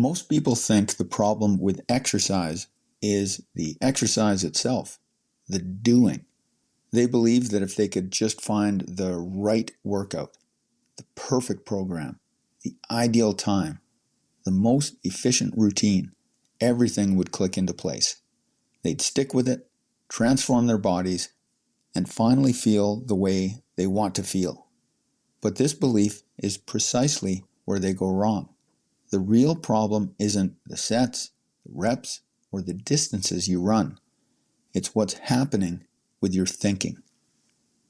Most people think the problem with exercise is the exercise itself, the doing. They believe that if they could just find the right workout, the perfect program, the ideal time, the most efficient routine, everything would click into place. They'd stick with it, transform their bodies, and finally feel the way they want to feel. But this belief is precisely where they go wrong. The real problem isn't the sets, the reps, or the distances you run. It's what's happening with your thinking.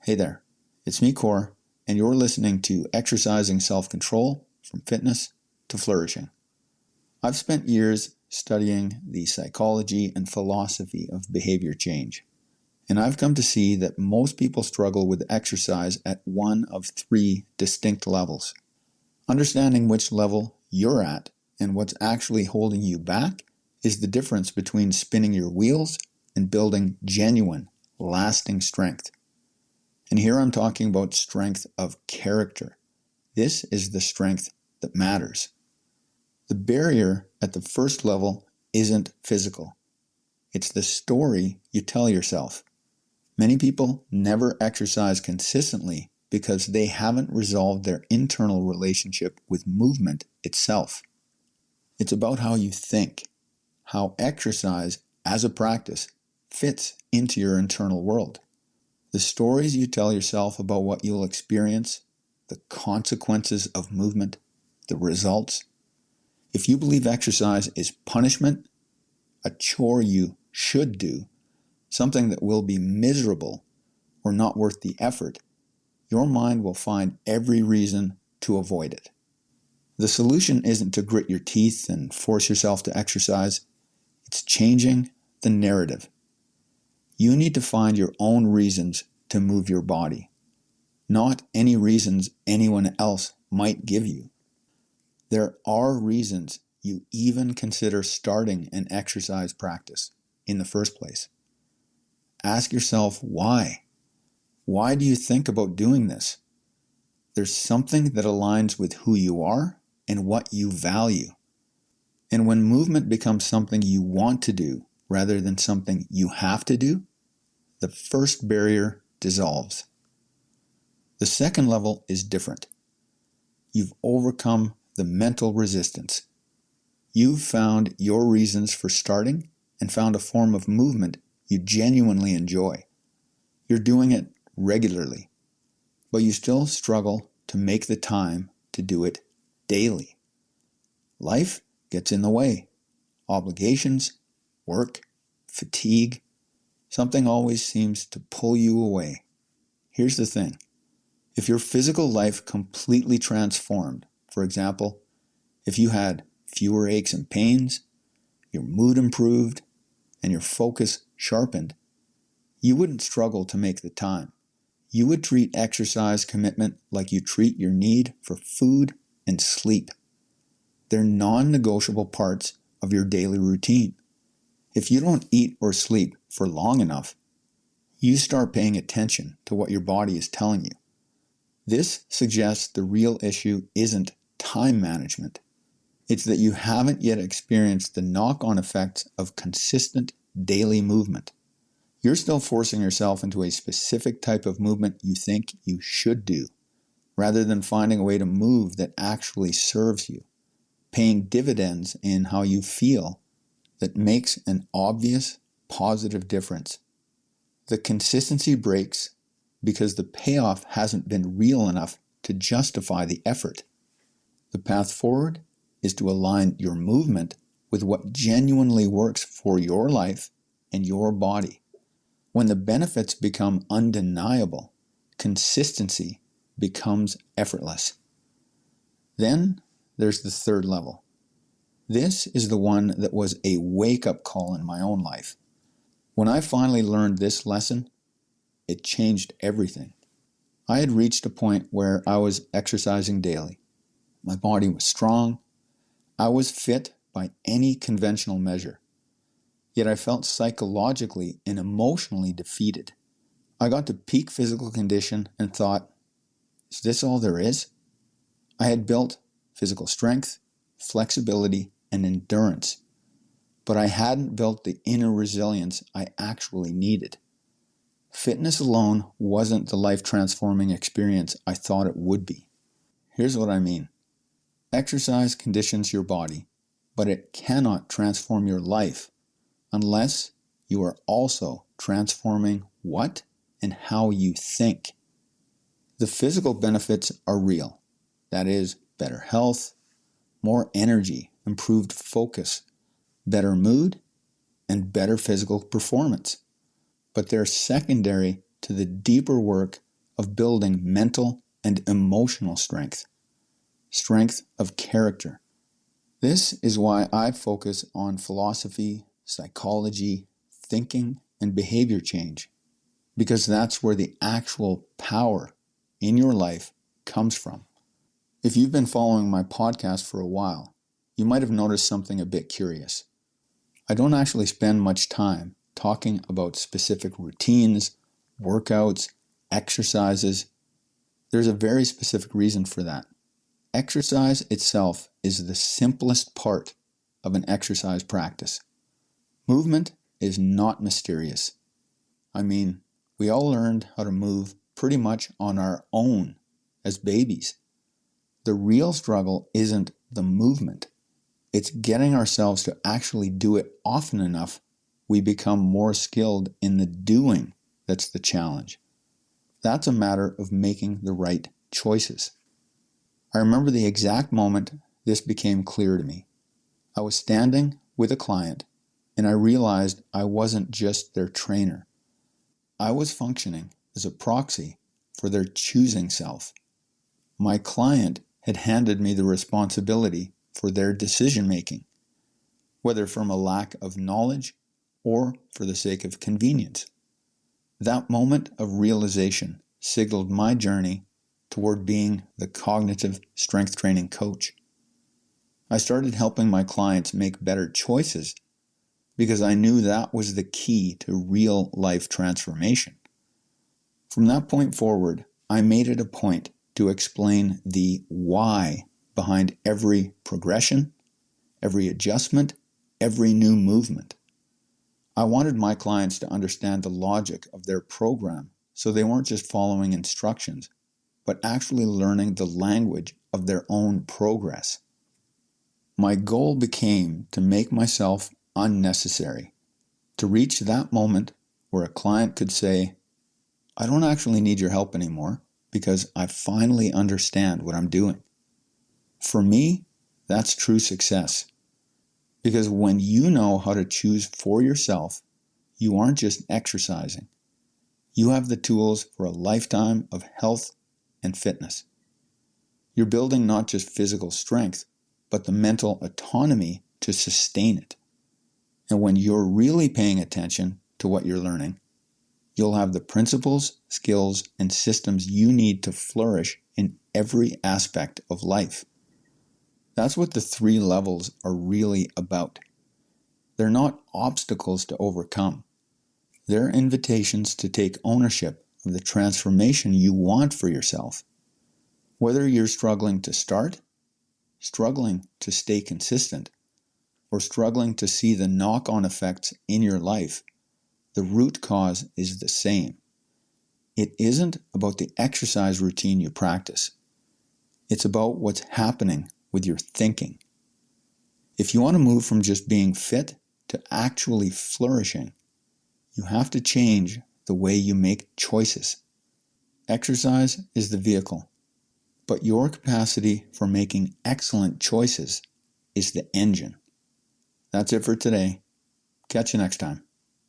Hey there, it's me, Core, and you're listening to Exercising Self-Control from Fitness to Flourishing. I've spent years studying the psychology and philosophy of behavior change, and I've come to see that most people struggle with exercise at one of three distinct levels. Understanding which level you're at and what's actually holding you back is the difference between spinning your wheels and building genuine, lasting strength. And here I'm talking about strength of character. This is the strength that matters. The barrier at the first level isn't physical. It's the story you tell yourself. Many people never exercise consistently because they haven't resolved their internal relationship with movement itself. It's about how you think, how exercise as a practice fits into your internal world. The stories you tell yourself about what you'll experience, the consequences of movement, the results. If you believe exercise is punishment, a chore you should do, something that will be miserable or not worth the effort, your mind will find every reason to avoid it. The solution isn't to grit your teeth and force yourself to exercise. It's changing the narrative. You need to find your own reasons to move your body, not any reasons anyone else might give you. There are reasons you even consider starting an exercise practice in the first place. Ask yourself why. Why do you think about doing this? There's something that aligns with who you are and what you value. And when movement becomes something you want to do rather than something you have to do, the first barrier dissolves. The second level is different. You've overcome the mental resistance. You've found your reasons for starting and found a form of movement you genuinely enjoy. You're doing it regularly, but you still struggle to make the time to do it daily. Life gets in the way. Obligations, work, fatigue. Something always seems to pull you away. Here's the thing. If your physical life completely transformed, for example, if you had fewer aches and pains, your mood improved, and your focus sharpened, you wouldn't struggle to make the time. You would treat exercise commitment like you treat your need for food and sleep. They're non-negotiable parts of your daily routine. If you don't eat or sleep for long enough, you start paying attention to what your body is telling you. This suggests the real issue isn't time management. It's that you haven't yet experienced the knock-on effects of consistent daily movement. You're still forcing yourself into a specific type of movement you think you should do, rather than finding a way to move that actually serves you, paying dividends in how you feel that makes an obvious positive difference. The consistency breaks because the payoff hasn't been real enough to justify the effort. The path forward is to align your movement with what genuinely works for your life and your body. When the benefits become undeniable, consistency becomes effortless. Then there's the third level. This is the one that was a wake-up call in my own life. When I finally learned this lesson, it changed everything. I had reached a point where I was exercising daily. My body was strong. I was fit by any conventional measure. Yet I felt psychologically and emotionally defeated. I got to peak physical condition and thought, is this all there is? I had built physical strength, flexibility, and endurance, but I hadn't built the inner resilience I actually needed. Fitness alone wasn't the life-transforming experience I thought it would be. Here's what I mean. Exercise conditions your body, but it cannot transform your life unless you are also transforming what and how you think. The physical benefits are real. That is, better health, more energy, improved focus, better mood, and better physical performance. But they're secondary to the deeper work of building mental and emotional strength of character. This is why I focus on philosophy, psychology, thinking, and behavior change, because that's where the actual power in your life comes from. If you've been following my podcast for a while, you might have noticed something a bit curious. I don't actually spend much time talking about specific routines, workouts, exercises. There's a very specific reason for that. Exercise itself is the simplest part of an exercise practice. Movement is not mysterious. I mean, we all learned how to move pretty much on our own as babies. The real struggle isn't the movement. It's getting ourselves to actually do it often enough we become more skilled in the doing that's the challenge. That's a matter of making the right choices. I remember the exact moment this became clear to me. I was standing with a client and I realized I wasn't just their trainer. I was functioning as a proxy for their choosing self. My client had handed me the responsibility for their decision making, whether from a lack of knowledge or for the sake of convenience. That moment of realization signaled my journey toward being the cognitive strength training coach. I started helping my clients make better choices because I knew that was the key to real life transformation. From that point forward, I made it a point to explain the why behind every progression, every adjustment, every new movement. I wanted my clients to understand the logic of their program so they weren't just following instructions, but actually learning the language of their own progress. My goal became to make myself unnecessary, to reach that moment where a client could say, I don't actually need your help anymore because I finally understand what I'm doing. For me, that's true success. Because when you know how to choose for yourself, you aren't just exercising. You have the tools for a lifetime of health and fitness. You're building not just physical strength, but the mental autonomy to sustain it. And when you're really paying attention to what you're learning, you'll have the principles, skills, and systems you need to flourish in every aspect of life. That's what the 3 levels are really about. They're not obstacles to overcome. They're invitations to take ownership of the transformation you want for yourself. Whether you're struggling to start, struggling to stay consistent, or struggling to see the knock-on effects in your life, the root cause is the same. It isn't about the exercise routine you practice. It's about what's happening with your thinking. If you want to move from just being fit to actually flourishing, you have to change the way you make choices. Exercise is the vehicle, but your capacity for making excellent choices is the engine. That's it for today. Catch you next time.